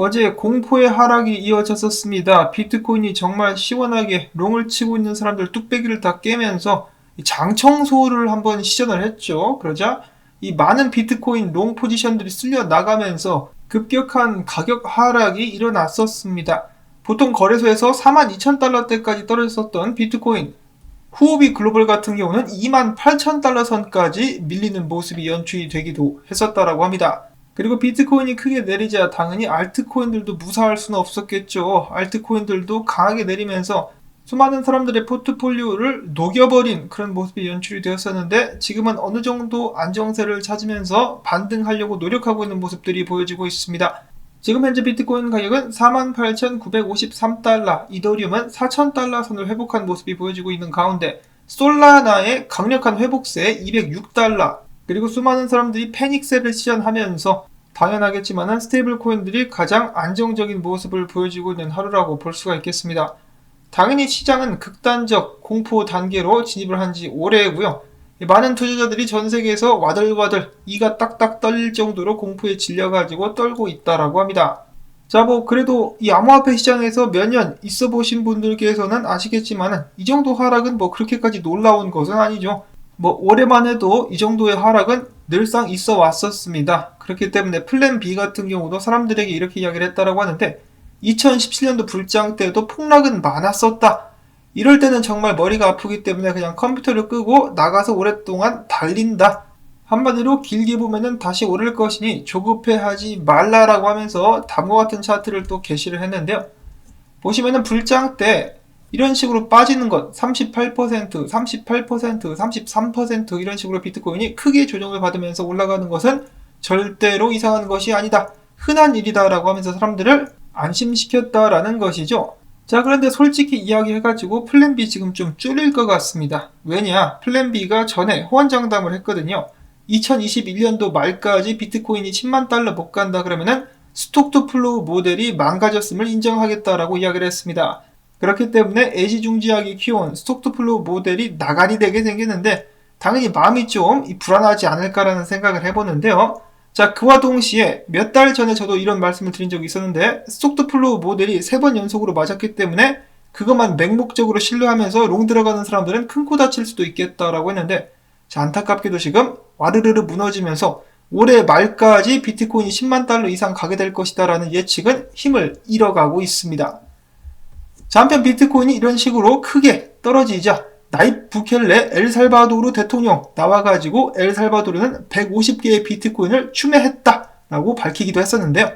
어제 공포의 하락이 이어졌었습니다. 비트코인이 정말 시원하게 롱을 치고 있는 사람들 뚝배기를 다 깨면서 장청소를 한번 시전을 했죠. 그러자 이 많은 비트코인 롱 포지션들이 쓸려 나가면서 급격한 가격 하락이 일어났었습니다. 보통 거래소에서 42,000달러대까지 떨어졌었던 비트코인, 후오비 글로벌 같은 경우는 28,000달러 선까지 밀리는 모습이 연출이 되기도 했었다라고 합니다. 그리고 비트코인이 크게 내리자 당연히 알트코인들도 무사할 수는 없었겠죠. 알트코인들도 강하게 내리면서 수많은 사람들의 포트폴리오를 녹여버린 그런 모습이 연출이 되었었는데, 지금은 어느 정도 안정세를 찾으면서 반등하려고 노력하고 있는 모습들이 보여지고 있습니다. 지금 현재 비트코인 가격은 48,953달러, 이더리움은 4,000달러 선을 회복한 모습이 보여지고 있는 가운데 솔라나의 강력한 회복세 206달러, 그리고 수많은 사람들이 패닉셀을 시전하면서 당연하겠지만 스테이블 코인들이 가장 안정적인 모습을 보여주고 있는 하루라고 볼 수가 있겠습니다. 당연히 시장은 극단적 공포 단계로 진입을 한 지 오래고요. 많은 투자자들이 전 세계에서 와들와들 이가 딱딱 떨릴 정도로 공포에 질려가지고 떨고 있다라고 합니다. 자, 그래도 이 암호화폐 시장에서 몇 년 있어 보신 분들께서는 아시겠지만 이 정도 하락은 그렇게까지 놀라운 것은 아니죠. 올해만 해도 이 정도의 하락은 늘상 있어 왔었습니다. 그렇기 때문에 플랜 B 같은 경우도 사람들에게 이렇게 이야기를 했다라고 하는데, 2017년도 불장 때도 폭락은 많았었다. 이럴 때는 정말 머리가 아프기 때문에 그냥 컴퓨터를 끄고 나가서 오랫동안 달린다. 한마디로 길게 보면은 다시 오를 것이니 조급해하지 말라라고 하면서 다음과 같은 차트를 또 게시를 했는데요. 보시면은 불장 때 이런 식으로 빠지는 것 38%, 33% 이런 식으로 비트코인이 크게 조정을 받으면서 올라가는 것은 절대로 이상한 것이 아니다. 흔한 일이다라고 하면서 사람들을 안심시켰다라는 것이죠. 자, 그런데 솔직히 이야기해가지고 플랜 B 지금 좀 줄일 것 같습니다. 왜냐? 플랜 B가 전에 호언장담을 했거든요. 2021년도 말까지 비트코인이 10만 달러 못 간다 그러면은 스톡 투 플로우 모델이 망가졌음을 인정하겠다라고 이야기를 했습니다. 그렇기 때문에 애지중지하게 키워온 스톡 투 플로우 모델이 나가리 되게 생겼는데, 당연히 마음이 좀 불안하지 않을까라는 생각을 해보는데요. 자, 그와 동시에 몇 달 전에 저도 이런 말씀을 드린 적이 있었는데, 스톡 투 플로우 모델이 3번 연속으로 맞았기 때문에 그것만 맹목적으로 신뢰하면서 롱 들어가는 사람들은 큰 코 다칠 수도 있겠다라고 했는데, 자, 안타깝게도 지금 와르르르 무너지면서 올해 말까지 비트코인이 10만 달러 이상 가게 될 것이다라는 예측은 힘을 잃어가고 있습니다. 자, 한편 비트코인이 이런 식으로 크게 떨어지자 나입 부켈레 엘살바도르 대통령 나와가지고 엘살바도르는 150개의 비트코인을 추매했다라고 밝히기도 했었는데요.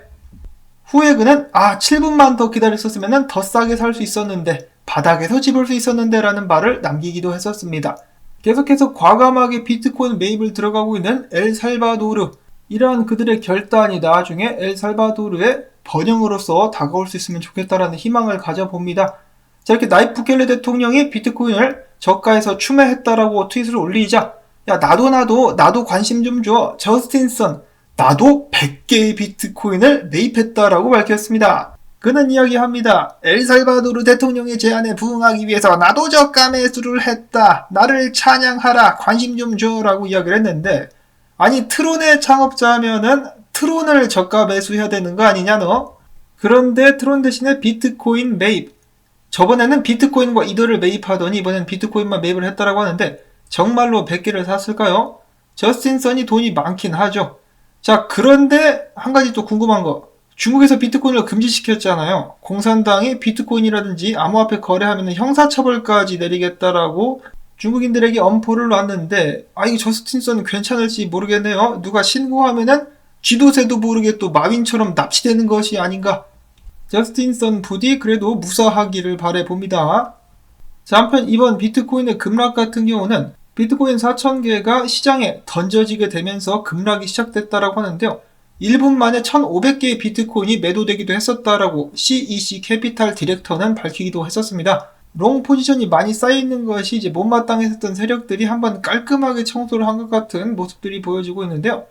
후에 그는 7분만 더 기다렸었으면 더 싸게 살 수 있었는데, 바닥에서 집을 수 있었는데 라는 말을 남기기도 했었습니다. 계속해서 과감하게 비트코인 매입을 들어가고 있는 엘살바도르, 이러한 그들의 결단이 나중에 엘살바도르의 번영으로서 다가올 수 있으면 좋겠다라는 희망을 가져봅니다. 자, 이렇게 나입 부켈레 대통령이 비트코인을 저가에서 추매했다라고 트윗을 올리자, 야, 나도 관심 좀 줘. 저스틴 선, 나도 100개의 비트코인을 매입했다라고 밝혔습니다. 그는 이야기합니다. 엘살바도르 대통령의 제안에 부응하기 위해서 나도 저가 매수를 했다. 나를 찬양하라. 관심 좀 줘라고 이야기를 했는데, 아니, 트론의 창업자면은 트론을 저가 매수해야 되는 거 아니냐 너? 그런데 트론 대신에 비트코인 매입, 저번에는 비트코인과 이더를 매입하더니 이번엔 비트코인만 매입을 했다라고 하는데, 정말로 100개를 샀을까요? 저스틴 선이 돈이 많긴 하죠. 자, 그런데 한 가지 또 궁금한 거, 중국에서 비트코인을 금지시켰잖아요. 공산당이 비트코인이라든지 암호화폐 거래하면 형사처벌까지 내리겠다라고 중국인들에게 엄포를 놨는데, 이거 저스틴 선 괜찮을지 모르겠네요. 누가 신고하면은 쥐도새도 모르게 또 마윈처럼 납치되는 것이 아닌가. 저스틴 선 부디 그래도 무사하기를 바라봅니다. 자, 한편 이번 비트코인의 급락 같은 경우는 비트코인 4,000개가 시장에 던져지게 되면서 급락이 시작됐다라고 하는데요. 1분 만에 1,500개의 비트코인이 매도되기도 했었다라고 CEC 캐피탈 디렉터는 밝히기도 했었습니다. 롱 포지션이 많이 쌓여있는 것이 이제 못마땅했었던 세력들이 한번 깔끔하게 청소를 한 것 같은 모습들이 보여지고 있는데요.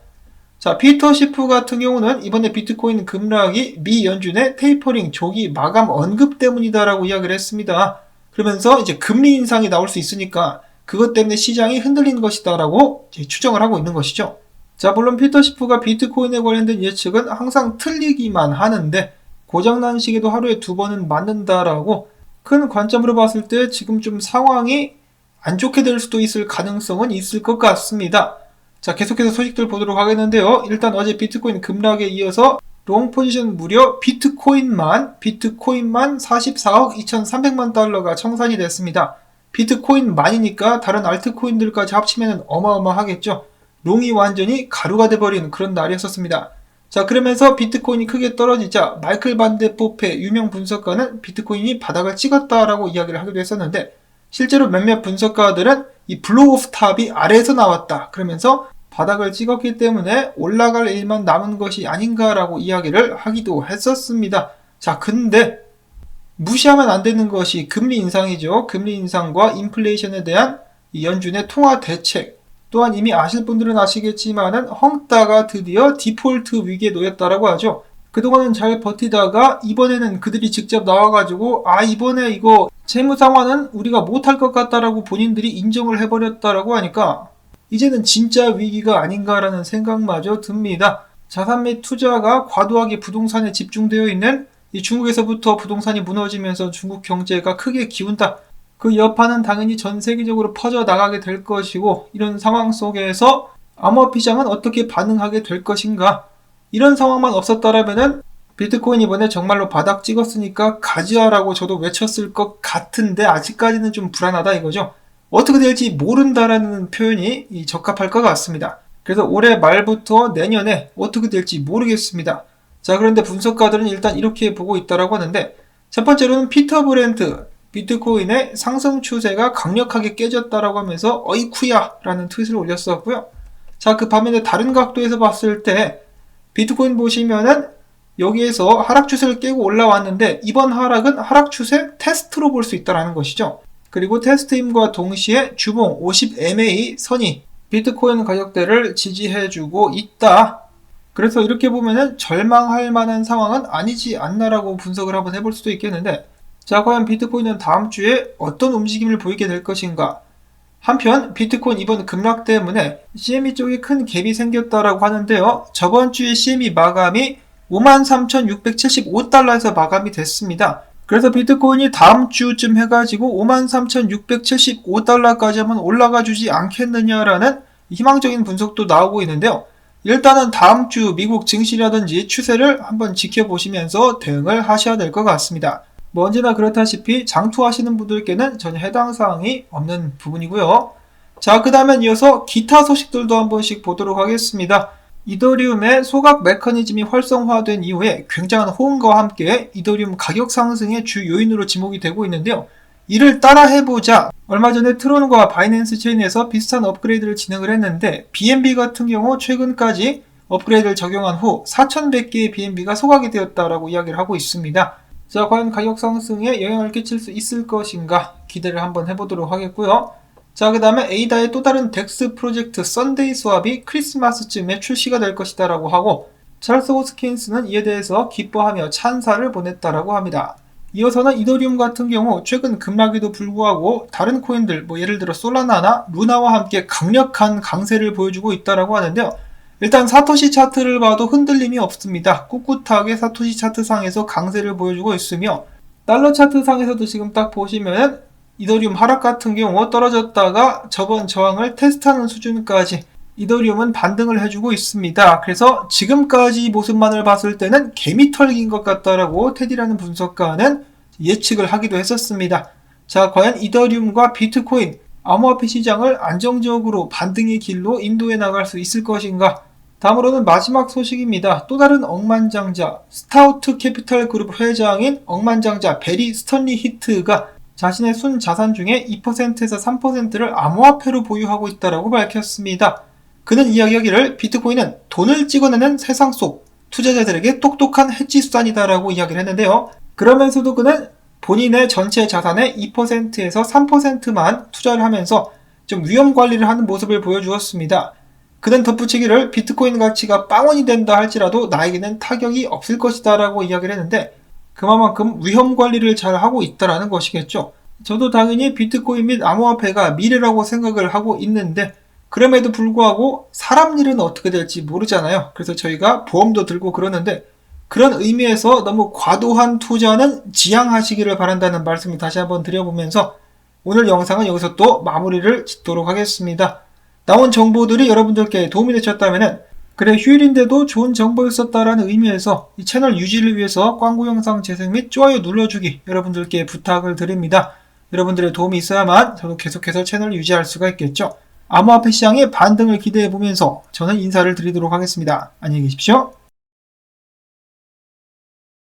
자, 피터 시프 같은 경우는 이번에 비트코인 급락이 미 연준의 테이퍼링 조기 마감 언급 때문이다라고 이야기를 했습니다. 그러면서 이제 금리 인상이 나올 수 있으니까 그것 때문에 시장이 흔들린 것이다라고 추정을 하고 있는 것이죠. 자, 물론 피터 시프가 비트코인에 관련된 예측은 항상 틀리기만 하는데, 고장난 시계도 하루에 2번은 맞는다라고 큰 관점으로 봤을 때 지금 좀 상황이 안 좋게 될 수도 있을 가능성은 있을 것 같습니다. 자, 계속해서 소식들 보도록 하겠는데요. 일단 어제 비트코인 급락에 이어서 롱 포지션 무려 비트코인만 44억 2,300만 달러가 청산이 됐습니다. 비트코인만이니까 다른 알트코인들까지 합치면 어마어마하겠죠. 롱이 완전히 가루가 돼버린 그런 날이었습니다. 자, 그러면서 비트코인이 크게 떨어지자 마이클 반데포페 유명 분석가는 비트코인이 바닥을 찍었다라고 이야기를 하기도 했었는데, 실제로 몇몇 분석가들은 이 블로우 오프 탑이 아래에서 나왔다 그러면서 바닥을 찍었기 때문에 올라갈 일만 남은 것이 아닌가라고 이야기를 하기도 했었습니다. 자, 근데 무시하면 안 되는 것이 금리 인상이죠. 금리 인상과 인플레이션에 대한 연준의 통화 대책, 또한 이미 아실 분들은 아시겠지만은 헝다가 드디어 디폴트 위기에 놓였다라고 하죠. 그동안은 잘 버티다가 이번에는 그들이 직접 나와가지고 이번에 이거 채무 상환은 우리가 못할 것 같다라고 본인들이 인정을 해버렸다라고 하니까 이제는 진짜 위기가 아닌가라는 생각마저 듭니다. 자산 및 투자가 과도하게 부동산에 집중되어 있는 이 중국에서부터 부동산이 무너지면서 중국 경제가 크게 기운다. 그 여파는 당연히 전 세계적으로 퍼져나가게 될 것이고, 이런 상황 속에서 암호화시장은 어떻게 반응하게 될 것인가. 이런 상황만 없었다라면은 비트코인 이번에 정말로 바닥 찍었으니까 가지라고 저도 외쳤을 것 같은데 아직까지는 좀 불안하다 이거죠. 어떻게 될지 모른다라는 표현이 적합할 것 같습니다. 그래서 올해 말부터 내년에 어떻게 될지 모르겠습니다. 자, 그런데 분석가들은 일단 이렇게 보고 있다라고 하는데, 첫 번째로는 피터 브렌트, 비트코인의 상승 추세가 강력하게 깨졌다라고 하면서 어이쿠야 라는 트윗을 올렸었고요. 자, 그 반면에 다른 각도에서 봤을 때 비트코인 보시면은 여기에서 하락 추세를 깨고 올라왔는데, 이번 하락은 하락 추세 테스트로 볼 수 있다는 것이죠. 그리고 테스트임과 동시에 주봉 50MA 선이 비트코인 가격대를 지지해주고 있다. 그래서 이렇게 보면은 절망할 만한 상황은 아니지 않나라고 분석을 한번 해볼 수도 있겠는데, 자, 과연 비트코인은 다음 주에 어떤 움직임을 보이게 될 것인가? 한편 비트코인 이번 급락 때문에 CME 쪽에 큰 갭이 생겼다라고 하는데요. 저번 주에 CME 마감이 53,675달러에서 마감이 됐습니다. 그래서 비트코인이 다음 주쯤 해가지고 53,675달러까지 한번 올라가 주지 않겠느냐라는 희망적인 분석도 나오고 있는데요. 일단은 다음 주 미국 증시라든지 추세를 한번 지켜보시면서 대응을 하셔야 될 것 같습니다. 뭐 언제나 그렇다시피 장투하시는 분들께는 전혀 해당 사항이 없는 부분이고요. 자, 그 다음엔 이어서 기타 소식들도 한 번씩 보도록 하겠습니다. 이더리움의 소각 메커니즘이 활성화된 이후에 굉장한 호응과 함께 이더리움 가격 상승의 주 요인으로 지목이 되고 있는데요. 이를 따라 해보자 얼마 전에 트론과 바이낸스 체인에서 비슷한 업그레이드를 진행을 했는데, BNB 같은 경우 최근까지 업그레이드를 적용한 후 4,100개의 BNB가 소각이 되었다라고 이야기를 하고 있습니다. 자, 과연 가격 상승에 영향을 끼칠 수 있을 것인가 기대를 한번 해보도록 하겠고요. 자, 그 다음에 에이다의 또 다른 덱스 프로젝트 썬데이 스왑이 크리스마스쯤에 출시가 될 것이다 라고 하고, 찰스 호스킨스는 이에 대해서 기뻐하며 찬사를 보냈다라고 합니다. 이어서는 이더리움 같은 경우 최근 급락에도 불구하고 다른 코인들, 예를 들어 솔라나나 루나와 함께 강력한 강세를 보여주고 있다라고 하는데요. 일단 사토시 차트를 봐도 흔들림이 없습니다. 꿋꿋하게 사토시 차트상에서 강세를 보여주고 있으며, 달러 차트상에서도 지금 딱 보시면 이더리움 하락 같은 경우 떨어졌다가 저번 저항을 테스트하는 수준까지 이더리움은 반등을 해주고 있습니다. 그래서 지금까지 모습만을 봤을 때는 개미털기인 것 같다라고 테디라는 분석가는 예측을 하기도 했었습니다. 자, 과연 이더리움과 비트코인, 암호화폐 시장을 안정적으로 반등의 길로 인도해 나갈 수 있을 것인가? 다음으로는 마지막 소식입니다. 또 다른 억만장자, 스타우트 캐피탈 그룹 회장인 억만장자 베리 스턴리 히트가 자신의 순 자산 중에 2%에서 3%를 암호화폐로 보유하고 있다고 밝혔습니다. 그는 이야기하기를 비트코인은 돈을 찍어내는 세상 속 투자자들에게 똑똑한 해지 수단이다라고 이야기를 했는데요. 그러면서도 그는 본인의 전체 자산의 2%에서 3%만 투자를 하면서 좀 위험 관리를 하는 모습을 보여주었습니다. 그는 덧붙이기를 비트코인 가치가 빵원이 된다 할지라도 나에게는 타격이 없을 것이다 라고 이야기를 했는데, 그만큼 위험 관리를 잘 하고 있다라는 것이겠죠. 저도 당연히 비트코인 및 암호화폐가 미래라고 생각을 하고 있는데, 그럼에도 불구하고 사람 일은 어떻게 될지 모르잖아요. 그래서 저희가 보험도 들고 그러는데, 그런 의미에서 너무 과도한 투자는 지양하시기를 바란다는 말씀을 다시 한번 드려보면서 오늘 영상은 여기서 또 마무리를 짓도록 하겠습니다. 나온 정보들이 여러분들께 도움이 되셨다면 그래 휴일인데도 좋은 정보였었다라는 의미에서 이 채널 유지를 위해서 광고 영상 재생 및 좋아요 눌러주기 여러분들께 부탁을 드립니다. 여러분들의 도움이 있어야만 저도 계속해서 채널을 유지할 수가 있겠죠. 암호화폐 시장의 반등을 기대해보면서 저는 인사를 드리도록 하겠습니다. 안녕히 계십시오.